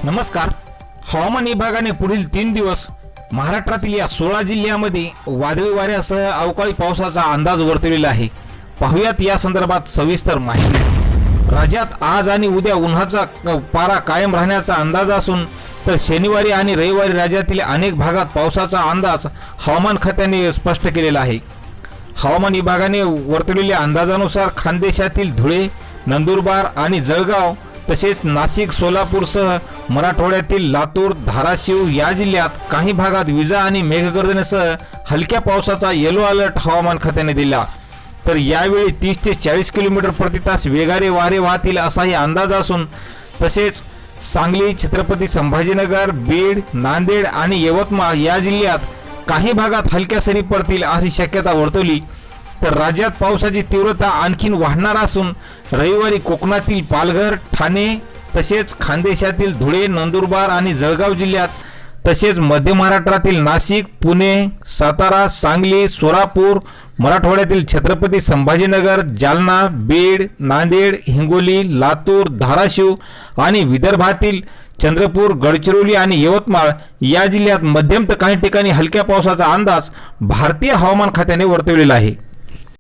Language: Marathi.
नमस्कार। हवामान विभागाने पुढील 3 दिवस महाराष्ट्रातील या 16 जिल्ह्यांमध्ये वादळी वाऱ्यासह अवकाळी पावसाचा अंदाज वर्तवलेला आहे। पाहुयात या संदर्भात सविस्तर माहिती। राज्यात आज आणि उद्या उन्हाचा पारा कायम राहण्याचा अंदाज असून तर शनिवारी आणि रविवारी राज्यातील अनेक भागात पावसाचा अंदाज हवामान खात्याने स्पष्ट केलेला आहे। हवामान विभागाने वर्तवलेल्या अंदाजानुसार खानदेशातील धुळे, नंदुरबार आणि जळगाव तसेच नाशिक, सोलापूरसह मराठवाड्यातील लातूर, धाराशिव या जिल्ह्यात काही भागात विजा आणि मेघगर्जनेसह हलक्या पावसाचा येलो अलर्ट हवामान खात्याने दिला। तर यावेळी 30 ते 40 किलोमीटर प्रति तास वेगाने वारे वाहतील असाही अंदाज असून तसेच सांगली, छत्रपती संभाजीनगर, बीड, नांदेड आणि यवतमाळ या जिल्ह्यात काही भागात हलक्या सरी पडतील अशी शक्यता वर्तवली। तर राज्यात पावसाची तीव्रता आणखीन वाढणार असून रविवारी कोकणातील पालघर, ठाणे तसेच खानदेशातील धुळे, नंदुरबार आणि जळगाव जिल्ह्यात तसेच मध्य महाराष्ट्रातील नाशिक, पुणे, सातारा, सांगली, सोलापूर, मराठवाड्यातील छत्रपती संभाजीनगर, जालना, बीड, नांदेड, हिंगोली, लातूर, धाराशिव आणि विदर्भातील चंद्रपूर, गडचिरोली आणि यवतमाळ या जिल्ह्यात मध्यम तर काही ठिकाणी हलक्या पावसाचा अंदाज भारतीय हवामान खात्याने वर्तवलेला आहे।